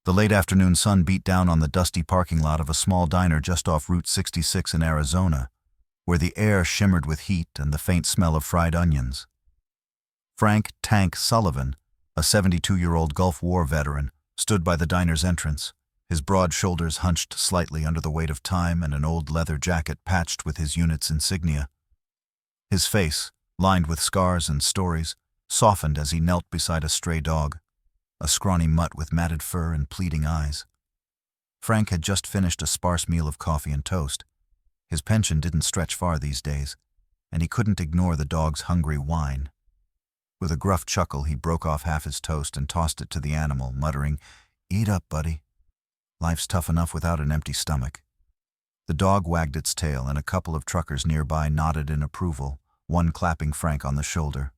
The late afternoon sun beat down on the dusty parking lot of a small diner just off Route 66 in Arizona, where the air shimmered with heat and the faint smell of fried onions. Frank "Tank" Sullivan, a 72-year-old Gulf War veteran, stood by the diner's entrance, his broad shoulders hunched slightly under the weight of time and an old leather jacket patched with his unit's insignia. His face, lined with scars and stories, softened as he knelt beside a stray dog, a scrawny mutt with matted fur and pleading eyes. Frank had just finished a sparse meal of coffee and toast. His pension didn't stretch far these days, and he couldn't ignore the dog's hungry whine. With a gruff chuckle, he broke off half his toast and tossed it to the animal, muttering, "Eat up, buddy. Life's tough enough without an empty stomach." The dog wagged its tail, and a couple of truckers nearby nodded in approval, one clapping Frank on the shoulder.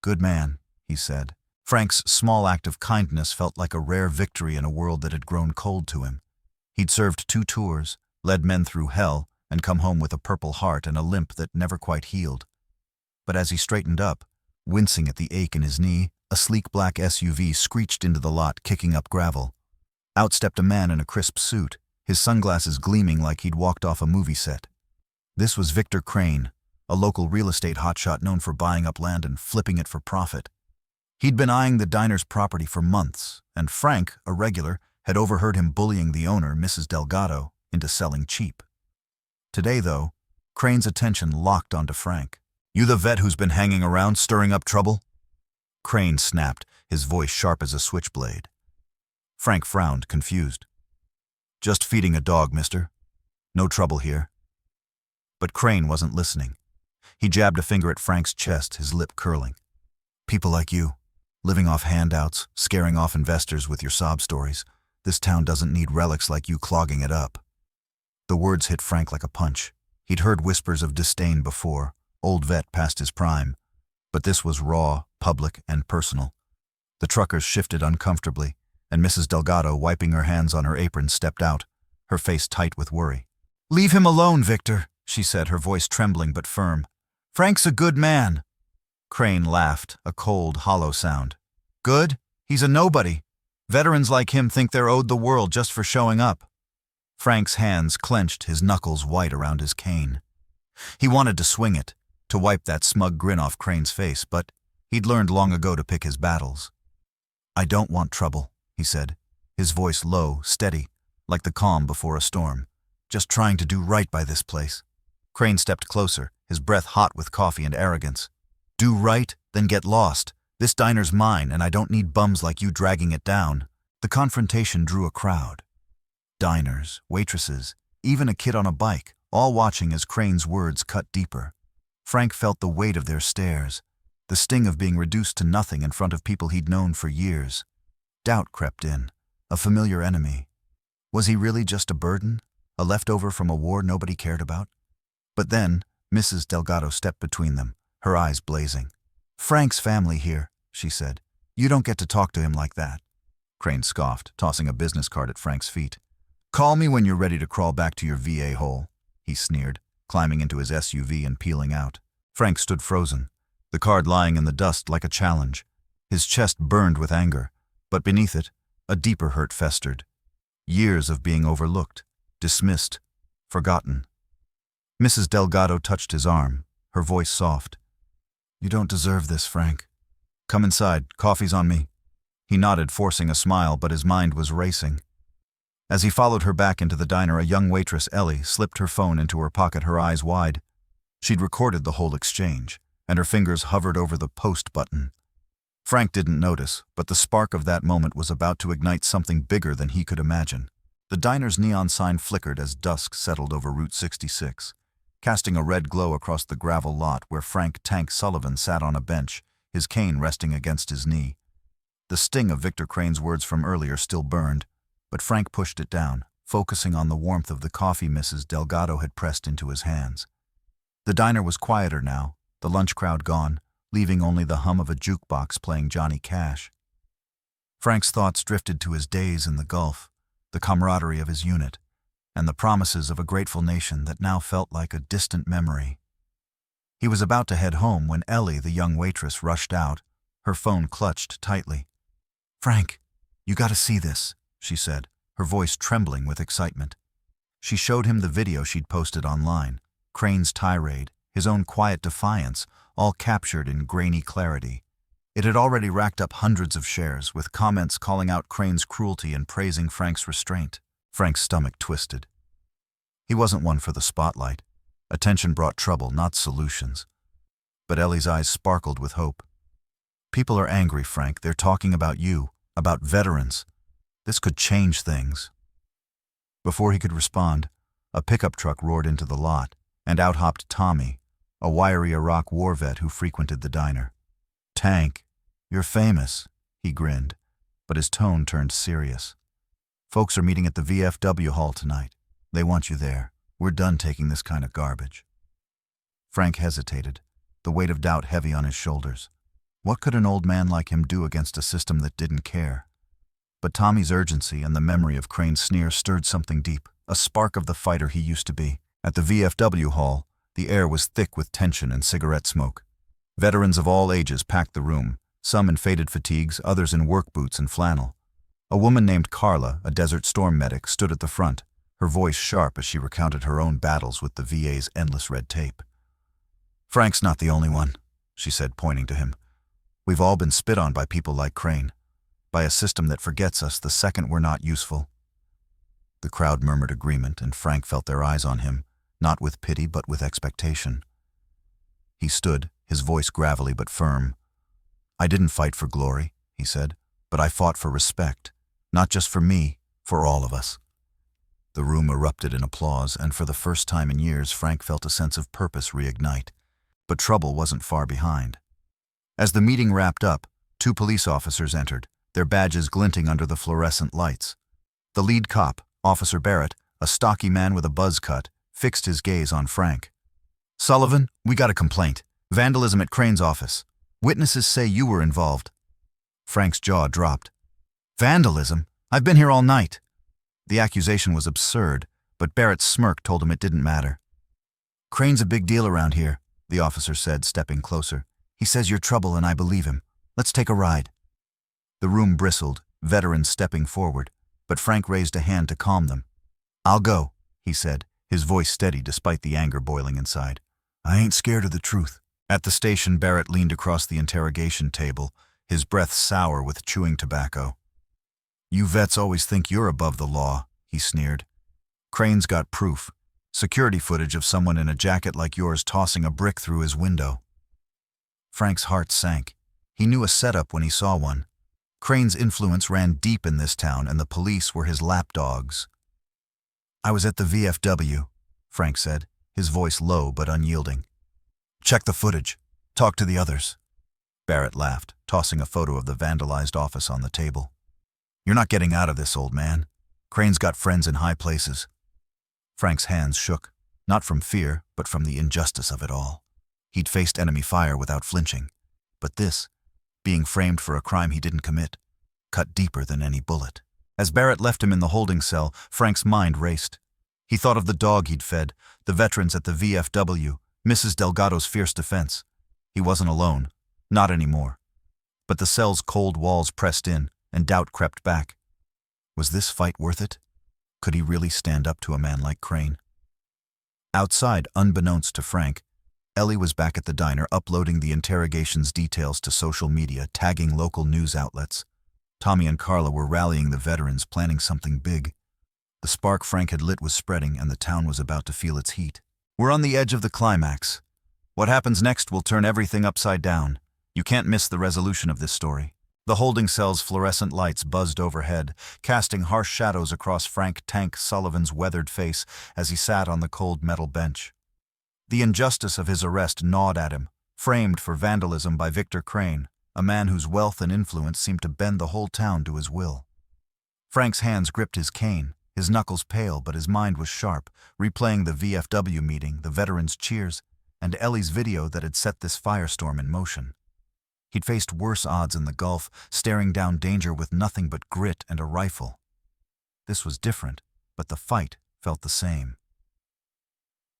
"Good man," he said. Frank's small act of kindness felt like a rare victory in a world that had grown cold to him. He'd served 2 tours, led men through hell, and come home with a purple heart and a limp that never quite healed. But as he straightened up, wincing at the ache in his knee, a sleek black SUV screeched into the lot, kicking up gravel. Out stepped a man in a crisp suit, his sunglasses gleaming like he'd walked off a movie set. This was Victor Crane, a local real estate hotshot known for buying up land and flipping it for profit. He'd been eyeing the diner's property for months, and Frank, a regular, had overheard him bullying the owner, Mrs. Delgado, into selling cheap. Today, though, Crane's attention locked onto Frank. "You the vet who's been hanging around, stirring up trouble?" Crane snapped, his voice sharp as a switchblade. Frank frowned, confused. "Just feeding a dog, mister. No trouble here." But Crane wasn't listening. He jabbed a finger at Frank's chest, his lip curling. "People like you, living off handouts, scaring off investors with your sob stories. This town doesn't need relics like you clogging it up." The words hit Frank like a punch. He'd heard whispers of disdain before, old vet past his prime. But this was raw, public, and personal. The truckers shifted uncomfortably, and Mrs. Delgado, wiping her hands on her apron, stepped out, her face tight with worry. "Leave him alone, Victor," she said, her voice trembling but firm. "Frank's a good man." Crane laughed, a cold, hollow sound. "Good? He's a nobody. Veterans like him think they're owed the world just for showing up." Frank's hands clenched, his knuckles white around his cane. He wanted to swing it, to wipe that smug grin off Crane's face, but he'd learned long ago to pick his battles. "I don't want trouble," he said, his voice low, steady, like the calm before a storm. "Just trying to do right by this place." Crane stepped closer, his breath hot with coffee and arrogance. "Do right, then get lost. This diner's mine, and I don't need bums like you dragging it down." The confrontation drew a crowd. Diners, waitresses, even a kid on a bike, all watching as Crane's words cut deeper. Frank felt the weight of their stares, the sting of being reduced to nothing in front of people he'd known for years. Doubt crept in, a familiar enemy. Was he really just a burden, a leftover from a war nobody cared about? But then, Mrs. Delgado stepped between them, her eyes blazing. "Frank's family here," she said. "You don't get to talk to him like that." Crane scoffed, tossing a business card at Frank's feet. "Call me when you're ready to crawl back to your VA hole," he sneered, climbing into his SUV and peeling out. Frank stood frozen, the card lying in the dust like a challenge. His chest burned with anger, but beneath it, a deeper hurt festered. Years of being overlooked, dismissed, forgotten. Mrs. Delgado touched his arm, her voice soft. "You don't deserve this, Frank. Come inside, coffee's on me." He nodded, forcing a smile, but his mind was racing. As he followed her back into the diner, a young waitress, Ellie, slipped her phone into her pocket, her eyes wide. She'd recorded the whole exchange, and her fingers hovered over the post button. Frank didn't notice, but the spark of that moment was about to ignite something bigger than he could imagine. The diner's neon sign flickered as dusk settled over Route 66, casting a red glow across the gravel lot where Frank "Tank" Sullivan sat on a bench, his cane resting against his knee. The sting of Victor Crane's words from earlier still burned, but Frank pushed it down, focusing on the warmth of the coffee Mrs. Delgado had pressed into his hands. The diner was quieter now, the lunch crowd gone, leaving only the hum of a jukebox playing Johnny Cash. Frank's thoughts drifted to his days in the Gulf, the camaraderie of his unit, and the promises of a grateful nation that now felt like a distant memory. He was about to head home when Ellie, the young waitress, rushed out, her phone clutched tightly. "Frank, you gotta see this," she said, her voice trembling with excitement. She showed him the video she'd posted online, Crane's tirade, his own quiet defiance, all captured in grainy clarity. It had already racked up hundreds of shares, with comments calling out Crane's cruelty and praising Frank's restraint. Frank's stomach twisted. He wasn't one for the spotlight. Attention brought trouble, not solutions. But Ellie's eyes sparkled with hope. People are angry, Frank. They're talking about you, about veterans. This could change things. Before he could respond, a pickup truck roared into the lot, and out hopped Tommy, a wiry Iraq war vet who frequented the diner. "Tank, you're famous," he grinned, but his tone turned serious. "Folks are meeting at the VFW hall tonight. They want you there. We're done taking this kind of garbage." Frank hesitated, the weight of doubt heavy on his shoulders. What could an old man like him do against a system that didn't care? But Tommy's urgency and the memory of Crane's sneer stirred something deep, a spark of the fighter he used to be. At the VFW hall, the air was thick with tension and cigarette smoke. Veterans of all ages packed the room, some in faded fatigues, others in work boots and flannel. A woman named Carla, a Desert Storm medic, stood at the front, her voice sharp as she recounted her own battles with the VA's endless red tape. "Frank's not the only one," she said, pointing to him. "We've all been spit on by people like Crane, by a system that forgets us the second we're not useful." The crowd murmured agreement, and Frank felt their eyes on him, not with pity but with expectation. He stood, his voice gravelly but firm. "I didn't fight for glory," he said, "but I fought for respect. Not just for me, for all of us." The room erupted in applause, and for the first time in years Frank felt a sense of purpose reignite. But trouble wasn't far behind. As the meeting wrapped up, 2 police officers entered, their badges glinting under the fluorescent lights. The lead cop, Officer Barrett, a stocky man with a buzz cut, fixed his gaze on Frank. "Sullivan, we got a complaint. Vandalism at Crane's office. Witnesses say you were involved." Frank's jaw dropped. "Vandalism? I've been here all night." The accusation was absurd, but Barrett's smirk told him it didn't matter. "Crane's a big deal around here," the officer said, stepping closer. "He says you're trouble and I believe him. Let's take a ride." The room bristled, veterans stepping forward, but Frank raised a hand to calm them. "I'll go," he said, his voice steady despite the anger boiling inside. "I ain't scared of the truth." At the station, Barrett leaned across the interrogation table, his breath sour with chewing tobacco. "You vets always think you're above the law," he sneered. "Crane's got proof. Security footage of someone in a jacket like yours tossing a brick through his window." Frank's heart sank. He knew a setup when he saw one. Crane's influence ran deep in this town, and the police were his lapdogs. "I was at the VFW," Frank said, his voice low but unyielding. "Check the footage. Talk to the others." Barrett laughed, tossing a photo of the vandalized office on the table. "You're not getting out of this, old man. Crane's got friends in high places." Frank's hands shook, not from fear, but from the injustice of it all. He'd faced enemy fire without flinching. But this, being framed for a crime he didn't commit, cut deeper than any bullet. As Barrett left him in the holding cell, Frank's mind raced. He thought of the dog he'd fed, the veterans at the VFW, Mrs. Delgado's fierce defense. He wasn't alone, not anymore. But the cell's cold walls pressed in, and doubt crept back. Was this fight worth it? Could he really stand up to a man like Crane? Outside, unbeknownst to Frank, Ellie was back at the diner uploading the interrogation's details to social media, tagging local news outlets. Tommy and Carla were rallying the veterans, planning something big. The spark Frank had lit was spreading, and the town was about to feel its heat. "We're on the edge of the climax. What happens next will turn everything upside down. You can't miss the resolution of this story." The holding cell's fluorescent lights buzzed overhead, casting harsh shadows across Frank "Tank" Sullivan's weathered face as he sat on the cold metal bench. The injustice of his arrest gnawed at him, framed for vandalism by Victor Crane, a man whose wealth and influence seemed to bend the whole town to his will. Frank's hands gripped his cane, his knuckles pale, but his mind was sharp, replaying the VFW meeting, the veterans' cheers, and Ellie's video that had set this firestorm in motion. He'd faced worse odds in the Gulf, staring down danger with nothing but grit and a rifle. This was different, but the fight felt the same.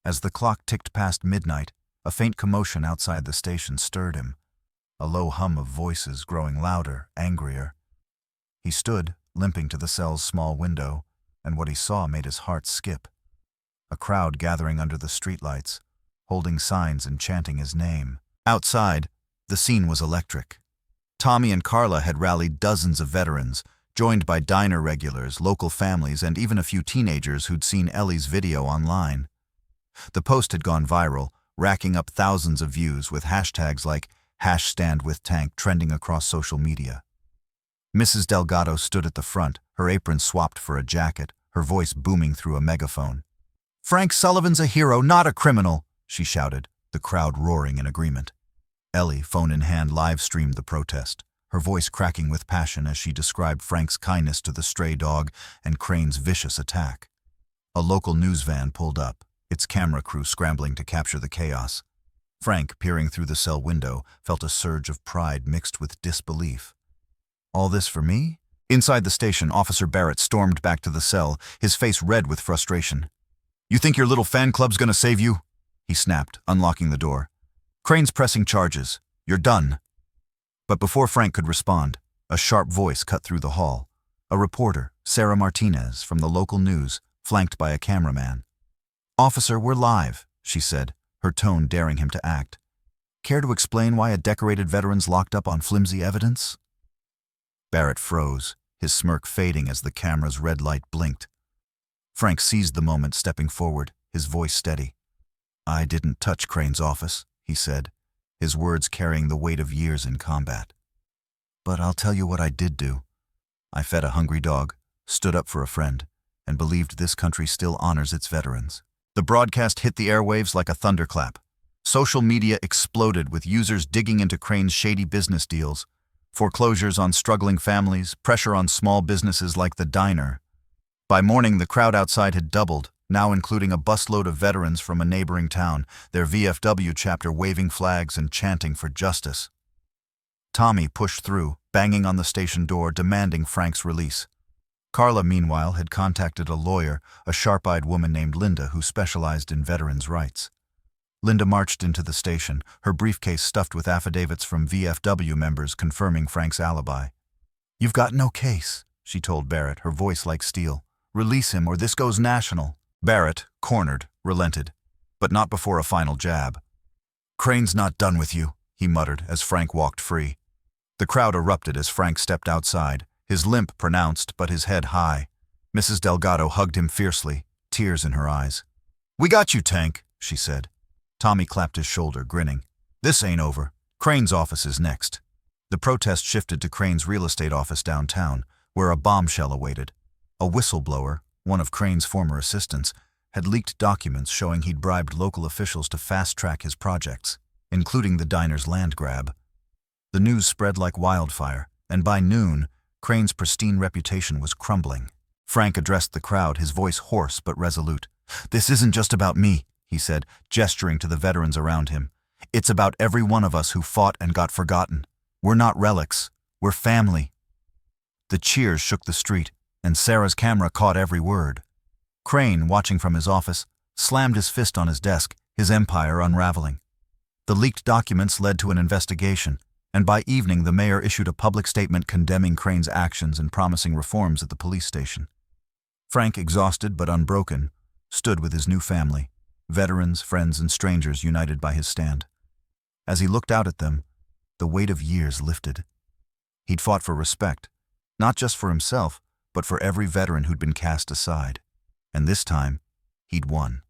As the clock ticked past midnight, a faint commotion outside the station stirred him, a low hum of voices growing louder, angrier. He stood, limping to the cell's small window, and what he saw made his heart skip. A crowd gathering under the streetlights, holding signs and chanting his name. Outside, the scene was electric. Tommy and Carla had rallied dozens of veterans, joined by diner regulars, local families, and even a few teenagers who'd seen Ellie's video online. The post had gone viral, racking up thousands of views with hashtags like #StandWithTank trending across social media. Mrs. Delgado stood at the front, her apron swapped for a jacket, her voice booming through a megaphone. "Frank Sullivan's a hero, not a criminal," she shouted, the crowd roaring in agreement. Ellie, phone in hand, live-streamed the protest, her voice cracking with passion as she described Frank's kindness to the stray dog and Crane's vicious attack. A local news van pulled up, its camera crew scrambling to capture the chaos. Frank, peering through the cell window, felt a surge of pride mixed with disbelief. "All this for me?" Inside the station, Officer Barrett stormed back to the cell, his face red with frustration. "You think your little fan club's gonna save you?" he snapped, unlocking the door. "Crane's pressing charges. You're done." But before Frank could respond, a sharp voice cut through the hall. A reporter, Sarah Martinez, from the local news, flanked by a cameraman. "Officer, we're live," she said, her tone daring him to act. "Care to explain why a decorated veteran's locked up on flimsy evidence?" Barrett froze, his smirk fading as the camera's red light blinked. Frank seized the moment, stepping forward, his voice steady. "I didn't touch Crane's office," he said, his words carrying the weight of years in combat. "But I'll tell you what I did do. I fed a hungry dog, stood up for a friend, and believed this country still honors its veterans." The broadcast hit the airwaves like a thunderclap. Social media exploded with users digging into Crane's shady business deals, foreclosures on struggling families, pressure on small businesses like the diner. By morning, the crowd outside had doubled, now including a busload of veterans from a neighboring town, their VFW chapter waving flags and chanting for justice. Tommy pushed through, banging on the station door, demanding Frank's release. Carla, meanwhile, had contacted a lawyer, a sharp-eyed woman named Linda who specialized in veterans' rights. Linda marched into the station, her briefcase stuffed with affidavits from VFW members confirming Frank's alibi. "You've got no case," she told Barrett, her voice like steel. "Release him or this goes national." Barrett, cornered, relented, but not before a final jab. "Crane's not done with you," he muttered as Frank walked free. The crowd erupted as Frank stepped outside, his limp pronounced but his head high. Mrs. Delgado hugged him fiercely, tears in her eyes. "We got you, Tank," she said. Tommy clapped his shoulder, grinning. "This ain't over. Crane's office is next." The protest shifted to Crane's real estate office downtown, where a bombshell awaited. A whistleblower, one of Crane's former assistants, had leaked documents showing he'd bribed local officials to fast-track his projects, including the diner's land grab. The news spread like wildfire, and by noon, Crane's pristine reputation was crumbling. Frank addressed the crowd, his voice hoarse but resolute. "This isn't just about me," he said, gesturing to the veterans around him. "It's about every one of us who fought and got forgotten. We're not relics. We're family." The cheers shook the street, and Sarah's camera caught every word. Crane, watching from his office, slammed his fist on his desk, his empire unraveling. The leaked documents led to an investigation, and by evening the mayor issued a public statement condemning Crane's actions and promising reforms at the police station. Frank, exhausted but unbroken, stood with his new family, veterans, friends, and strangers united by his stand. As he looked out at them, the weight of years lifted. He'd fought for respect, not just for himself, but for every veteran who'd been cast aside. And this time, he'd won.